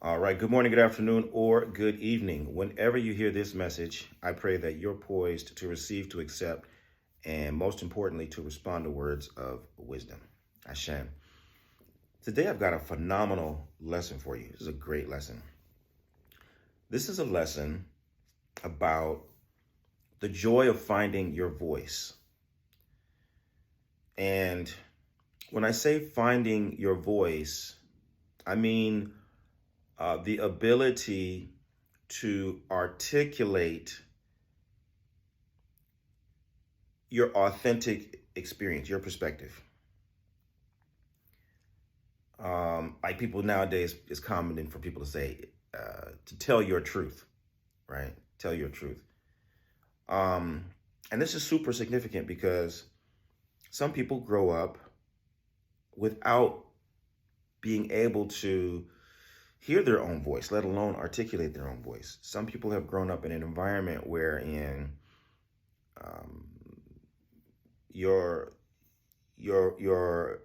All right. Good morning, good afternoon, or good evening. Whenever you hear this message, I pray that you're poised to receive, to accept, and most importantly, to respond to words of wisdom. Hashem. Today, I've got a phenomenal lesson for you. This is a great lesson. This is a lesson about the joy of finding your voice. And when I say finding your voice, I mean the ability to articulate your authentic experience, your perspective. Like people nowadays, it's common for people to say to tell your truth, right? Tell your truth. And this is super significant because some people grow up without being able to hear their own voice, let alone articulate their own voice. Some people have grown up in an environment wherein um, your your your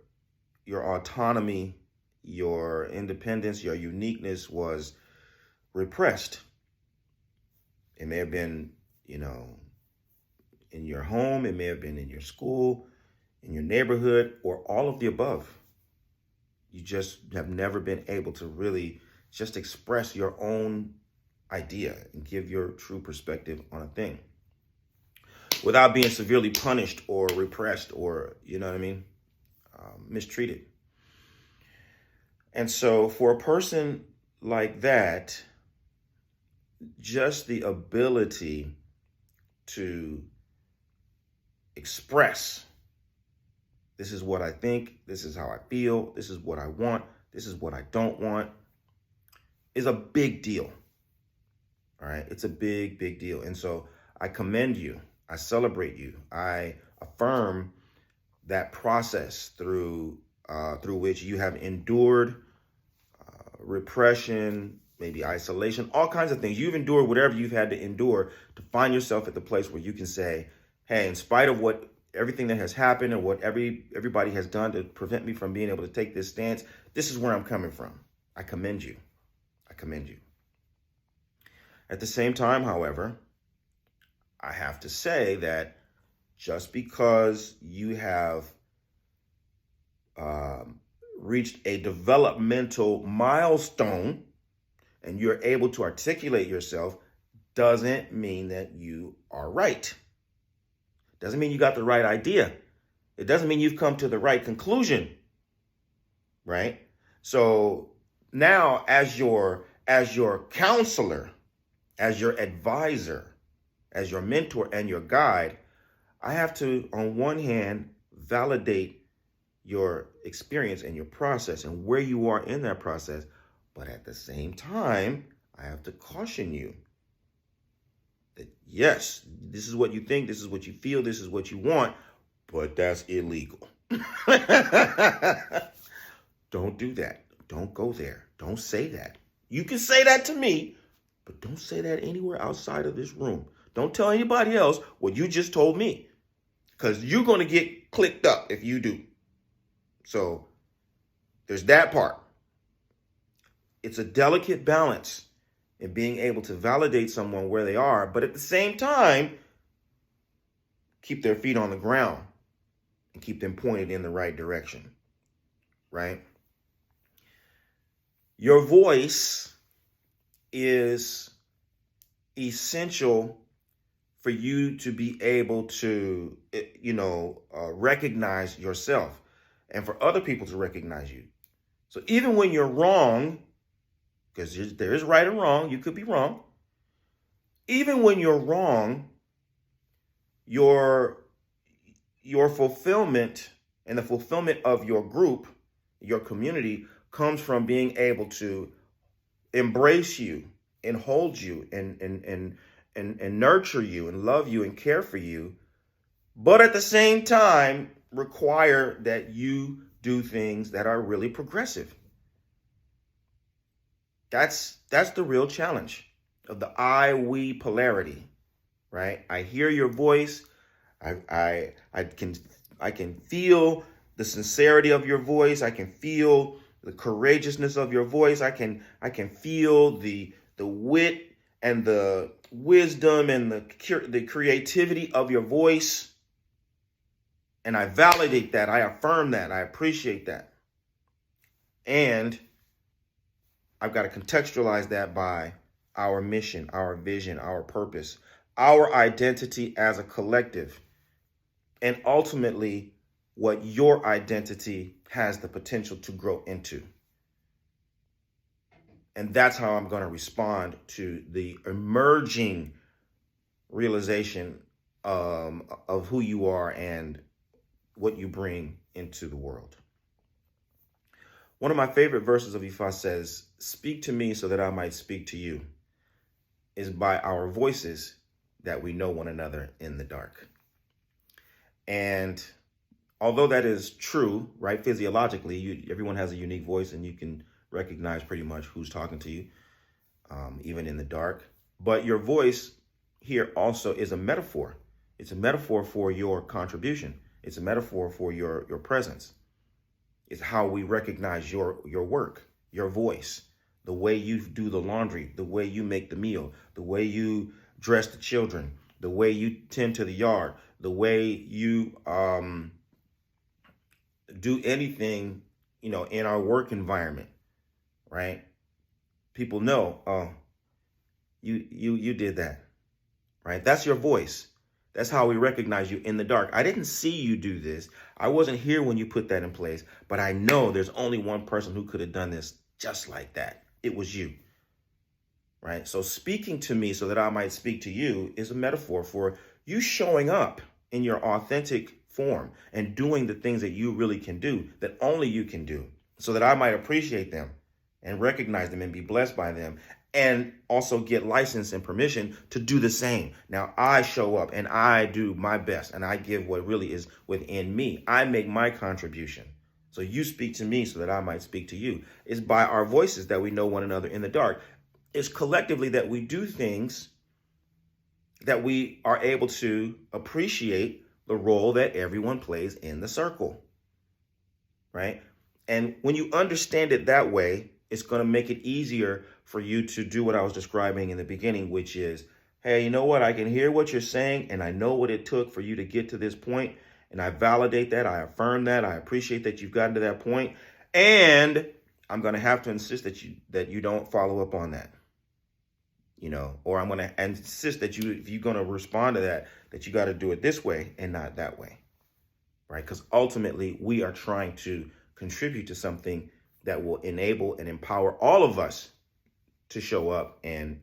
your autonomy, your independence, your uniqueness was repressed. It may have been, in your home, it may have been in your school, in your neighborhood, or all of the above. You just have never been able to really just express your own idea and give your true perspective on a thing without being severely punished or repressed or, mistreated. And so for a person like that, just the ability to express, this is what I think, this is how I feel, this is what I want, this is what I don't want, is a big deal. All right. It's a big, big deal. And so I commend you. I celebrate you. I affirm that process through which you have endured repression, maybe isolation, all kinds of things. You've endured whatever you've had to endure to find yourself at the place where you can say, hey, in spite of what everything that has happened and what everybody has done to prevent me from being able to take this stance, this is where I'm coming from. I commend you. I commend you. At the same time, however, I have to say that just because you have reached a developmental milestone and you're able to articulate yourself doesn't mean that you are right. Doesn't mean you got the right idea. It doesn't mean you've come to the right conclusion, right? So now as your counselor, as your advisor, as your mentor and your guide, I have to, on one hand, validate your experience and your process and where you are in that process. But at the same time, I have to caution you that yes, this is what you think, this is what you feel, this is what you want, but that's illegal. Don't do that. Don't go there. Don't say that. You can say that to me, but don't say that anywhere outside of this room. Don't tell anybody else what you just told me, because you're going to get clicked up if you do. So there's that part. It's a delicate balance in being able to validate someone where they are, but at the same time, keep their feet on the ground and keep them pointed in the right direction, right? Your voice is essential for you to be able to, recognize yourself and for other people to recognize you. So even when you're wrong, because there is right and wrong, you could be wrong. Even when you're wrong, your fulfillment and the fulfillment of your group, your community, comes from being able to embrace you and hold you and nurture you and love you and care for you, but at the same time require that you do things that are really progressive. That's the real challenge of the I-we polarity, right? I hear your voice. I can feel the sincerity of your voice. I can feel the courageousness of your voice. I can feel the wit and the wisdom and the creativity of your voice. And I validate that. I affirm that. I appreciate that. And I've got to contextualize that by our mission, our vision, our purpose, our identity as a collective, and ultimately what your identity has the potential to grow into. And that's how I'm going to respond to the emerging realization of who you are and what you bring into the world. One of my favorite verses of Ifa says, "Speak to me so that I might speak to you," is by our voices that we know one another in the dark. And although that is true, right, physiologically, everyone has a unique voice and you can recognize pretty much who's talking to you, even in the dark. But your voice here also is a metaphor. It's a metaphor for your contribution. It's a metaphor for your presence. It's how we recognize your work, your voice, the way you do the laundry, the way you make the meal, the way you dress the children, the way you tend to the yard, the way you do anything, in our work environment, right? People know, oh, you did that, right? That's your voice. That's how we recognize you in the dark. I didn't see you do this. I wasn't here when you put that in place, but I know there's only one person who could have done this just like that. It was you, right? So speaking to me so that I might speak to you is a metaphor for you showing up in your authentic form and doing the things that you really can do, that only you can do, so that I might appreciate them and recognize them and be blessed by them, and also get license and permission to do the same. Now I show up and I do my best and I give what really is within me. I make my contribution. So you speak to me so that I might speak to you. It's by our voices that we know one another in the dark. It's collectively that we do things that we are able to appreciate the role that everyone plays in the circle, right? And when you understand it that way, it's going to make it easier for you to do what I was describing in the beginning, which is, hey, you know what? I can hear what you're saying, and I know what it took for you to get to this point, and I validate that. I affirm that. I appreciate that you've gotten to that point, and I'm going to have to insist that you don't follow up on that, or I'm going to insist that if you're going to respond to that you got to do it this way and not that way, right? Because ultimately, we are trying to contribute to something that will enable and empower all of us to show up and,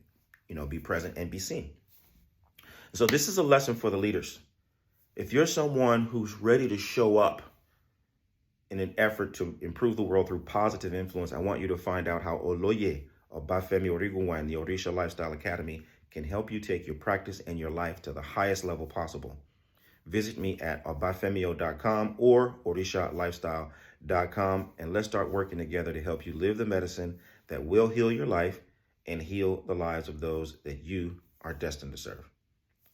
be present and be seen. So this is a lesson for the leaders. If you're someone who's ready to show up in an effort to improve the world through positive influence, I want you to find out how Oloye Obafemi Origuwa and the Orisha Lifestyle Academy can help you take your practice and your life to the highest level possible. Visit me at obafemio.com or orishalifestyle.com, and let's start working together to help you live the medicine that will heal your life and heal the lives of those that you are destined to serve.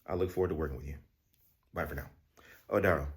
I look forward to working with you. Bye for now. Odaro.